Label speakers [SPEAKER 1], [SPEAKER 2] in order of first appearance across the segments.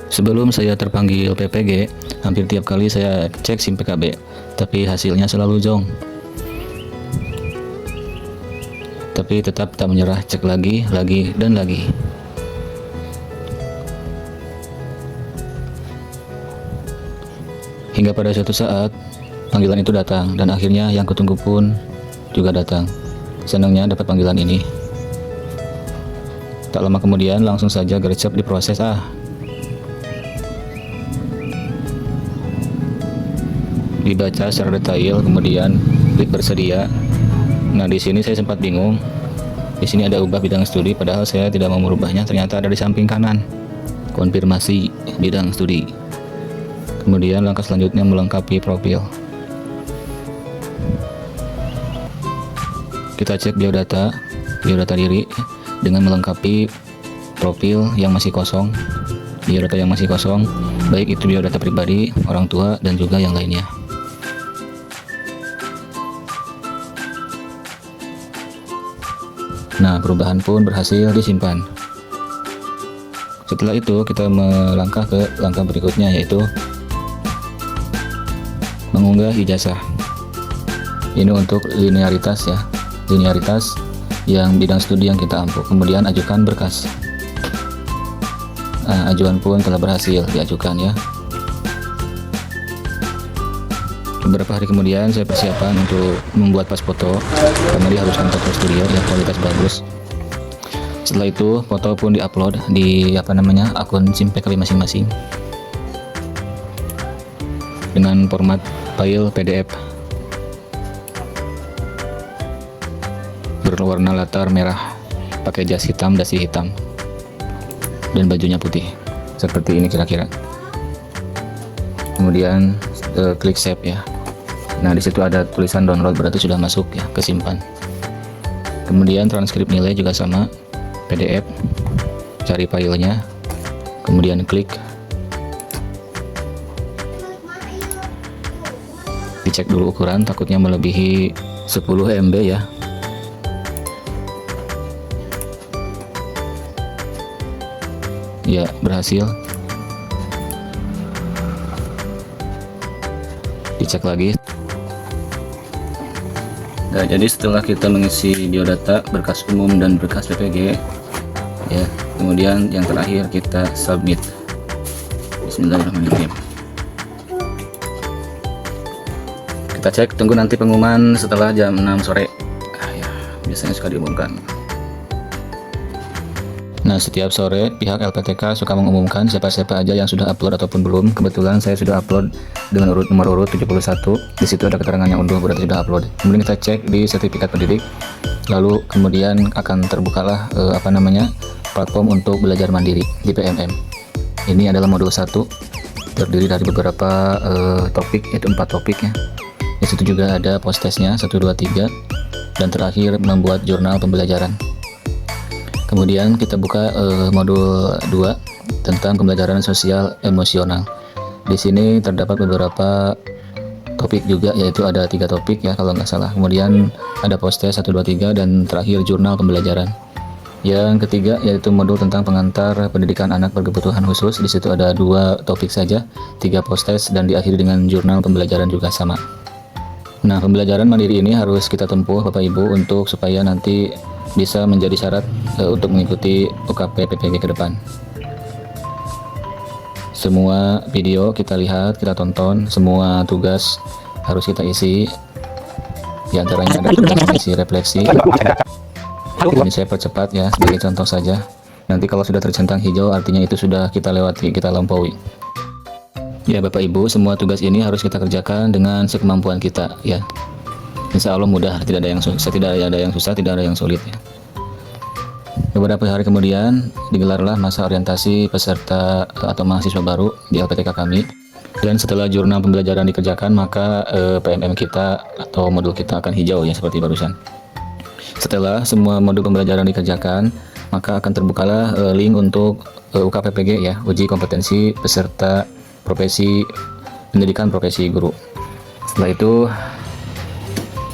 [SPEAKER 1] Sebelum saya terpanggil PPG, hampir tiap kali saya cek SIM PKB, tapi hasilnya selalu zong. Tapi tetap tak menyerah, cek lagi, dan lagi. Hingga pada suatu saat, panggilan itu datang, dan akhirnya yang kutunggu pun juga datang. Senangnya dapat panggilan ini. Tak lama kemudian, langsung saja gercep diproses. Dibaca secara detail, kemudian klik bersedia. Nah, di sini saya sempat bingung. Di sini ada ubah bidang studi, padahal saya tidak mau merubahnya. Ternyata ada di samping kanan. Konfirmasi bidang studi. Kemudian langkah selanjutnya melengkapi profil. Kita cek biodata diri dengan melengkapi profil yang masih kosong. Biodata yang masih kosong, baik itu biodata pribadi, orang tua, dan juga yang lainnya. Nah, perubahan pun berhasil disimpan. Setelah itu kita melangkah ke langkah berikutnya, yaitu mengunggah ijazah. Ini untuk linearitas ya, linearitas yang bidang studi yang kita ampuh. Kemudian ajukan berkas. Nah, ajuan pun telah berhasil diajukan ya. Beberapa hari kemudian saya persiapan untuk membuat pas foto, karena diharuskan foto studio yang kualitas bagus. Setelah itu foto pun diupload di akun SIM PKB masing-masing dengan format file PDF berwarna latar merah, pakai jas hitam, dasi hitam, dan bajunya putih seperti ini kira-kira. Kemudian klik save ya. Nah, di situ ada tulisan download, berarti sudah masuk ya, kesimpan. Kemudian transkrip nilai juga sama, PDF, cari filenya, kemudian klik, dicek dulu ukuran, takutnya melebihi 10 MB ya. Ya, berhasil. Dicek lagi. Nah, jadi setelah kita mengisi biodata, berkas umum, dan berkas PPG ya, kemudian yang terakhir kita submit. Bismillahirrahmanirrahim. Kita cek, tunggu nanti pengumuman setelah jam 6 sore. Ya, biasanya suka diumumkan. Nah, setiap sore pihak LPTK suka mengumumkan siapa-siapa aja yang sudah upload ataupun belum. Kebetulan saya sudah upload dengan nomor urut 71. Di situ ada keterangan yang unduh, berarti sudah upload. Kemudian kita cek di sertifikat pendidik. Lalu kemudian akan terbukalah platform untuk belajar mandiri di PMM. Ini adalah modul 1, terdiri dari beberapa topik, yaitu 4 topik ya. Di situ juga ada post testnya 1, 2, 3, dan terakhir membuat jurnal pembelajaran. Kemudian kita buka modul 2 tentang pembelajaran sosial emosional. Di sini terdapat beberapa topik juga, yaitu ada 3 topik ya kalau nggak salah. Kemudian ada post test 1, 2, 3, dan terakhir jurnal pembelajaran. Yang ketiga yaitu modul tentang pengantar pendidikan anak berkebutuhan khusus. Di situ ada 2 topik saja, 3 post test, dan diakhiri dengan jurnal pembelajaran juga sama. Nah, pembelajaran mandiri ini harus kita tempuh Bapak Ibu untuk supaya nanti bisa menjadi syarat untuk mengikuti UKP PPG ke depan. Semua video kita lihat, kita tonton, semua tugas harus kita isi. Di antaranya ada tugas isi refleksi. Ini saya percepat ya sebagai contoh saja. Nanti kalau sudah tercentang hijau artinya itu sudah kita lewati, kita lampaui. Ya Bapak Ibu, semua tugas ini harus kita kerjakan dengan sekemampuan kita ya. Insya Allah mudah, tidak ada yang susah, tidak ada yang sulit ya. Beberapa hari kemudian digelarlah masa orientasi peserta atau mahasiswa baru di LPTK kami. Dan setelah jurnal pembelajaran dikerjakan, maka PMM kita atau modul kita akan hijau ya, seperti barusan. Setelah semua modul pembelajaran dikerjakan, maka akan terbukalah link untuk UKPPG ya, uji kompetensi peserta profesi pendidikan profesi guru. Setelah itu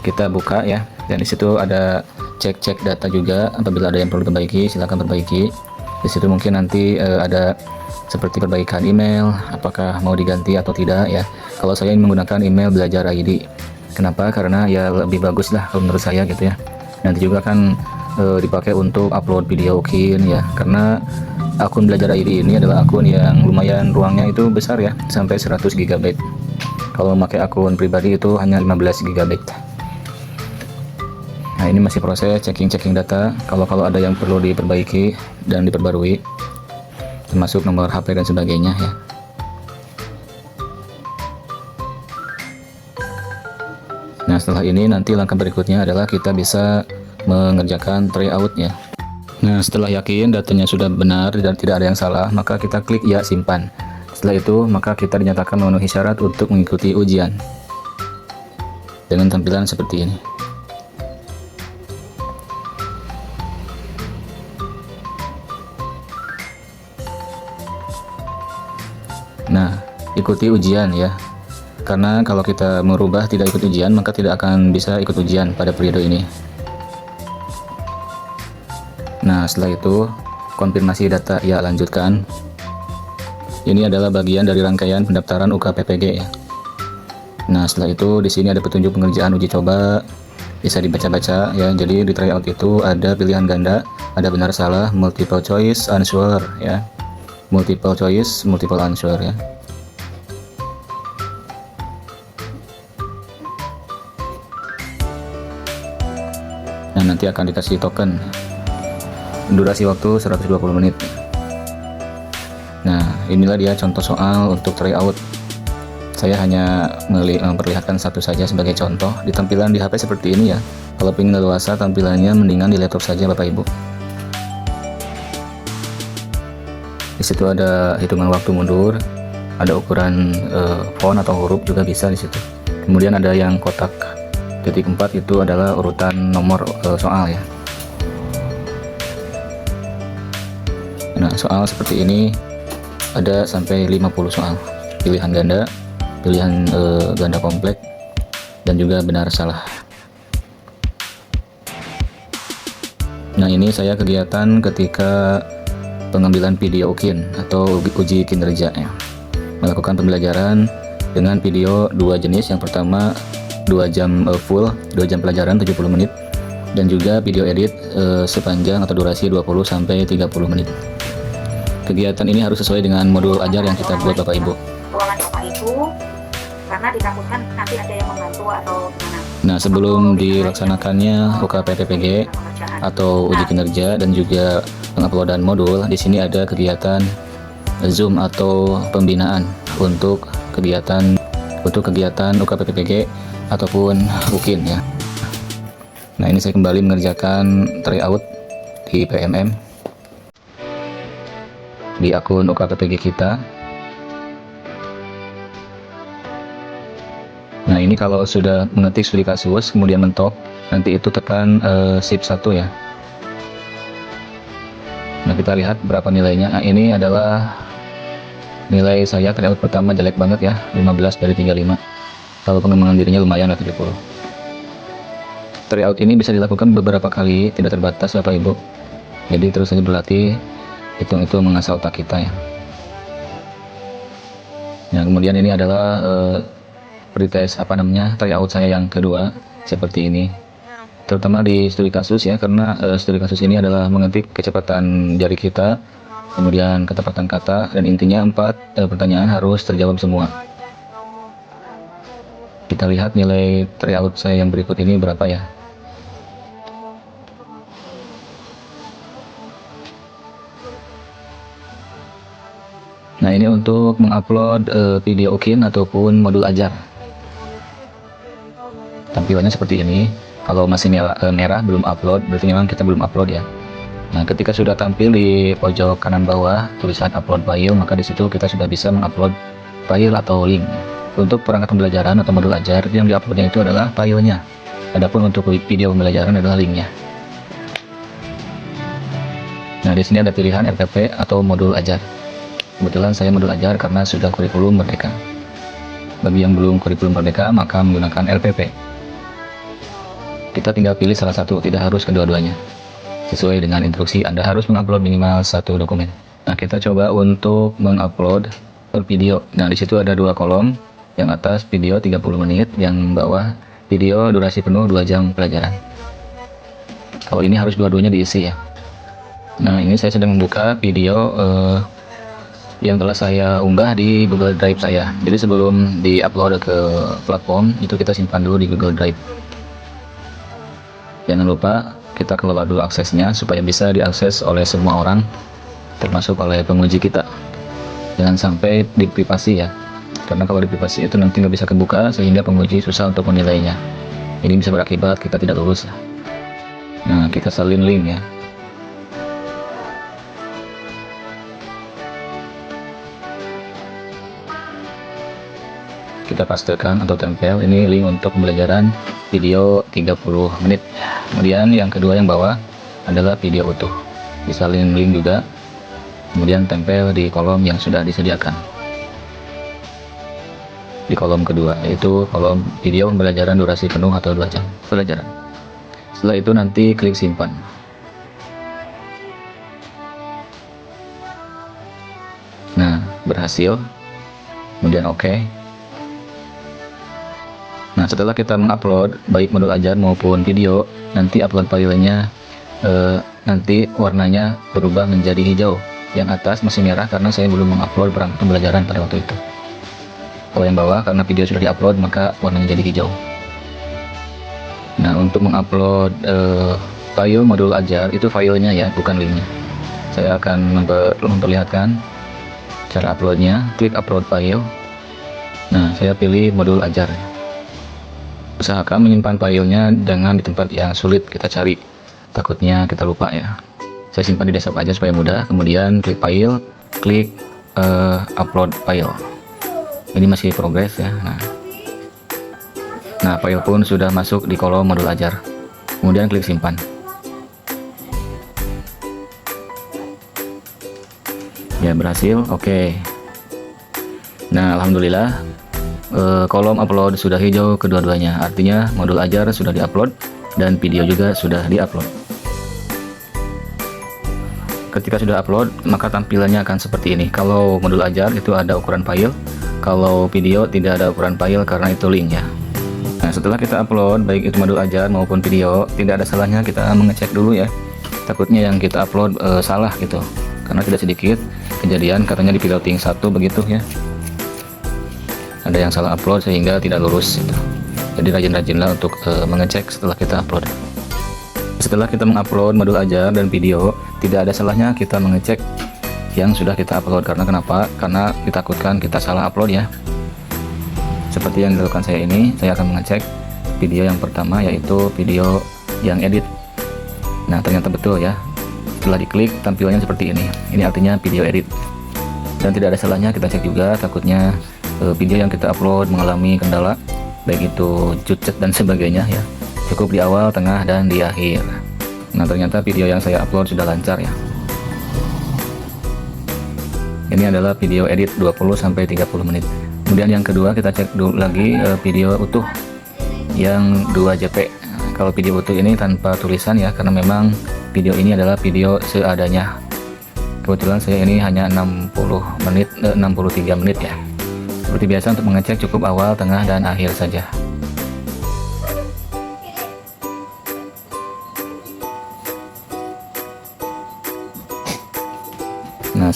[SPEAKER 1] kita buka ya, dan di situ ada cek data juga. Apabila ada yang perlu diperbaiki, silakan perbaiki. Di situ mungkin nanti ada seperti perbaikan email, apakah mau diganti atau tidak ya. Kalau saya menggunakan email belajar ID. Kenapa? Karena ya lebih bagus lah kalau menurut saya gitu ya. Nanti juga kan dipakai untuk upload video UKIN ya, karena akun belajar ID ini adalah akun yang lumayan ruangnya itu besar ya, sampai 100 GB. Kalau memakai akun pribadi itu hanya 15 GB. Nah, ini masih proses checking data. Kalau ada yang perlu diperbaiki dan diperbarui, termasuk nomor HP dan sebagainya ya. Nah, setelah ini nanti langkah berikutnya adalah kita bisa mengerjakan tryout ya. Nah, setelah yakin datanya sudah benar dan tidak ada yang salah, maka kita klik ya simpan. Setelah itu, maka kita dinyatakan memenuhi syarat untuk mengikuti ujian dengan tampilan seperti ini. Nah, ikuti ujian ya. Karena kalau kita merubah tidak ikut ujian, maka tidak akan bisa ikut ujian pada periode ini. Nah, setelah itu konfirmasi data ya lanjutkan. Ini adalah bagian dari rangkaian pendaftaran UKPPG ya. Nah, setelah itu di sini ada petunjuk pengerjaan uji coba, bisa dibaca-baca ya. Jadi di tryout itu ada pilihan ganda, ada benar salah, multiple choice answer ya. Multiple choice, multiple answer ya. Nah, nanti akan dikasih token. Durasi waktu 120 menit. Nah, inilah dia contoh soal untuk tryout. Saya hanya memperlihatkan satu saja sebagai contoh. Di tampilan di HP seperti ini ya. Kalau ingin leluasa tampilannya, mendingan di laptop saja Bapak Ibu. Di situ ada hitungan waktu mundur, ada ukuran font atau huruf juga bisa di situ. Kemudian ada yang kotak titik 4 itu adalah urutan nomor soal ya. Nah, soal seperti ini ada sampai 50 soal, pilihan ganda, pilihan ganda komplek, dan juga benar salah. Nah, ini saya kegiatan ketika pengambilan video UKIN atau uji kinerja ya. Melakukan pembelajaran dengan video dua jenis. Yang pertama 2 jam full, 2 jam pelajaran 70 menit, dan juga video edit sepanjang atau durasi 20 sampai 30 menit. Kegiatan ini harus sesuai dengan modul ajar yang kita buat Bapak Ibu.
[SPEAKER 2] Ruangan Bapak Ibu, karena ditakutkan nanti ada yang membantu atau gimana.
[SPEAKER 1] Nah, sebelum dilaksanakannya UKPPG atau uji kinerja dan juga penguploadan modul, di sini ada kegiatan Zoom atau pembinaan untuk kegiatan UKPPG ataupun UKIN ya. Nah, ini saya kembali mengerjakan tryout di PMM di akun UKPPG kita. Nah, ini kalau sudah mengetik studi kasus kemudian mentok, nanti itu tekan shift 1 ya. Nah, kita lihat berapa nilainya. Nah, ini adalah nilai saya tryout pertama, jelek banget ya, 15 dari 35. Kalau pengembangan dirinya lumayan lah, 70. Tryout ini bisa dilakukan beberapa kali, tidak terbatas Bapak Ibu. Jadi terus saja berlatih, hitung-hitung mengasah otak kita ya. Nah, kemudian ini adalah pretest tryout saya yang kedua seperti ini. Terutama di studi kasus ya, karena studi kasus ini adalah mengetik kecepatan jari kita, kemudian ketepatan kata, dan intinya 4 pertanyaan harus terjawab semua. Kita lihat nilai tryout saya yang berikut ini berapa ya. Nah, ini untuk mengupload video UKIN ataupun modul ajar. Tampilannya seperti ini. Kalau masih merah belum upload, berarti memang kita belum upload ya. Nah, ketika sudah tampil di pojok kanan bawah tulisan upload file, maka di situ kita sudah bisa mengupload file atau link. Untuk perangkat pembelajaran atau modul ajar, yang diuploadnya itu adalah filenya. Adapun untuk video pembelajaran adalah linknya. Nah, di sini ada pilihan RTP atau modul ajar. Kebetulan saya modul ajar karena sudah kurikulum merdeka. Bagi yang belum kurikulum merdeka, maka menggunakan LPP. Kita tinggal pilih salah satu, tidak harus kedua-duanya. Sesuai dengan instruksi, Anda harus mengupload minimal 1 dokumen. Nah, kita coba untuk mengupload video. Nah, di situ ada dua kolom. Yang atas video 30 menit, yang bawah video durasi penuh 2 jam pelajaran. Kalau ini harus dua-duanya diisi ya. Nah, ini saya sedang membuka video yang telah saya unggah di Google Drive saya. Jadi sebelum di-upload ke platform, itu kita simpan dulu di Google Drive. Jangan lupa kita kelola dulu aksesnya supaya bisa diakses oleh semua orang, termasuk oleh penguji kita. Jangan sampai diprivasi ya, karena kalau diprivasi itu nanti nggak bisa kebuka sehingga penguji susah untuk menilainya. Ini bisa berakibat kita tidak lulus. Nah, kita salin link ya. Kita pastekan atau tempel ini link untuk pembelajaran video 30 menit. Kemudian yang kedua yang bawah adalah video utuh, disalin link juga, kemudian tempel di kolom yang sudah disediakan di kolom kedua, yaitu kolom video pembelajaran durasi penuh atau 2 jam pelajaran. Setelah itu nanti klik simpan. Nah, berhasil, kemudian oke. Nah, setelah kita mengupload baik modul ajar maupun video, nanti upload filenya nanti warnanya berubah menjadi hijau. Yang atas masih merah karena saya belum mengupload perangkat pembelajaran pada waktu itu. Kalau yang bawah karena video sudah diupload maka warnanya jadi hijau. Nah, untuk mengupload file modul ajar itu filenya ya, bukan linknya. Saya akan memperlihatkan cara uploadnya. Klik upload file. Nah, saya pilih modul ajar. Usahakan menyimpan filenya jangan di tempat yang sulit kita cari, takutnya kita lupa ya. Saya simpan di desktop aja supaya mudah. Kemudian klik file, klik upload file. Ini masih progress ya. Nah, file pun sudah masuk di kolom modul ajar. Kemudian klik simpan. Ya, berhasil. Oke. Nah, alhamdulillah kolom upload sudah hijau kedua-duanya, artinya modul ajar sudah diupload dan video juga sudah diupload. Ketika sudah upload maka tampilannya akan seperti ini. Kalau modul ajar itu ada ukuran file, kalau video tidak ada ukuran file karena itu link ya. Nah, setelah kita upload baik itu modul ajar maupun video, tidak ada salahnya kita mengecek dulu ya, takutnya yang kita upload salah gitu, karena tidak sedikit kejadian katanya di piloting 1 begitu ya, ada yang salah upload sehingga tidak lulus gitu. Jadi rajin-rajinlah untuk mengecek setelah kita upload. Setelah kita mengupload modul ajar dan video, tidak ada salahnya kita mengecek yang sudah kita upload. Karena kenapa? Karena ditakutkan kita salah upload ya. Seperti yang dilakukan saya ini, saya akan mengecek video yang pertama yaitu video yang edit. Nah, ternyata betul ya. Setelah diklik tampilannya seperti ini. Ini artinya video edit. Dan tidak ada salahnya kita cek juga, takutnya video yang kita upload mengalami kendala, baik itu cucet dan sebagainya ya. Cukup di awal, tengah, dan di akhir. Nah, ternyata video yang saya upload sudah lancar ya. Ini adalah video edit 20-30 menit. Kemudian yang kedua kita cek dulu lagi video utuh yang 2 JP. Kalau video utuh ini tanpa tulisan ya, karena memang video ini adalah video seadanya. Kebetulan saya ini hanya 63 menit ya. Seperti biasa untuk mengecek cukup awal, tengah, dan akhir saja. Nah,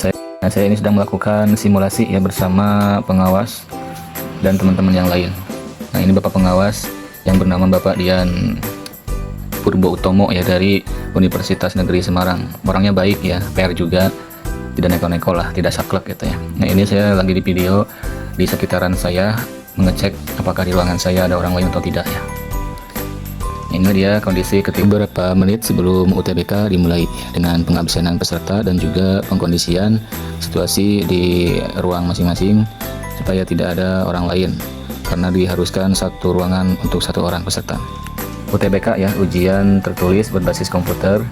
[SPEAKER 1] saya ini sedang melakukan simulasi ya bersama pengawas dan teman-teman yang lain. Nah, ini Bapak pengawas yang bernama Bapak Dian Purbo Utomo ya, dari Universitas Negeri Semarang. Orangnya baik ya, fair juga, tidak neko-neko lah, tidak saklek gitu ya. Nah, ini saya lagi di video di sekitaran saya mengecek apakah di ruangan saya ada orang lain atau tidak ya. Ini dia kondisi ketika beberapa menit sebelum UTBK dimulai dengan pengabsenan peserta dan juga pengkondisian situasi di ruang masing-masing supaya tidak ada orang lain karena diharuskan satu ruangan untuk satu orang peserta. UTBK ya, ujian tertulis berbasis komputer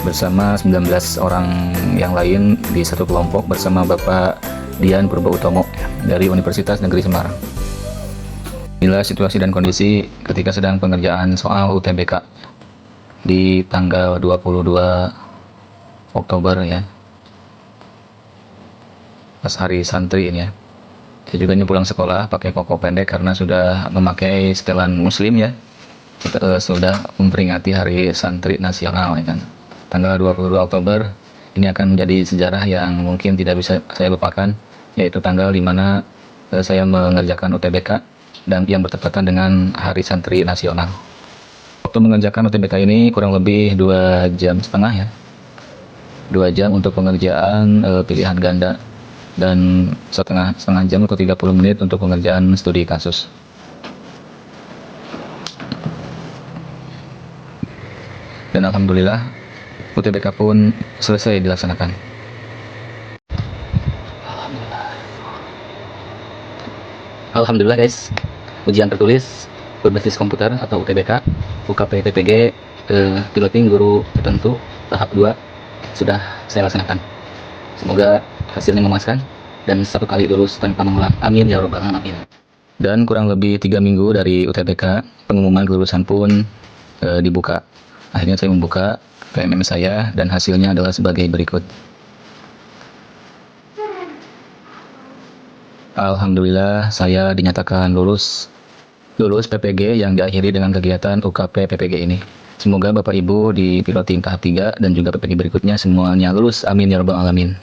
[SPEAKER 1] bersama 19 orang yang lain di satu kelompok bersama Bapak Dian Purbo Utomo dari Universitas Negeri Semarang. Inilah situasi dan kondisi ketika sedang pengerjaan soal UTBK di tanggal 22 Oktober ya. pas hari santri ini ya. Saya juga ini pulang sekolah pakai koko pendek karena sudah memakai setelan muslim ya. Kita sudah memperingati hari santri nasional ya kan. Tanggal 22 Oktober ini akan menjadi sejarah yang mungkin tidak bisa saya lupakan, yaitu tanggal di mana saya mengerjakan UTBK dan yang bertepatan dengan hari santri nasional. Waktu mengerjakan UTBK ini kurang lebih 2,5 jam ya. 2 jam untuk pengerjaan pilihan ganda dan setengah jam atau 30 menit untuk pengerjaan studi kasus. Dan alhamdulillah UTBK pun selesai dilaksanakan. Alhamdulillah guys, ujian tertulis berbasis komputer atau UTBK UKP PPG piloting guru tertentu tahap 2 sudah saya laksanakan. Semoga hasilnya memuaskan dan 1 kali lulus tanpa mengulang. Amin ya robbal alamin. Dan kurang lebih 3 minggu dari UTBK, pengumuman kelulusan pun dibuka. Akhirnya saya membuka PMM saya dan hasilnya adalah sebagai berikut. Alhamdulillah saya dinyatakan lulus PPG yang diakhiri dengan kegiatan UKP PPG ini. Semoga Bapak Ibu di piloting tahap 3 dan juga PPG berikutnya semuanya lulus. Amin ya robbal alamin.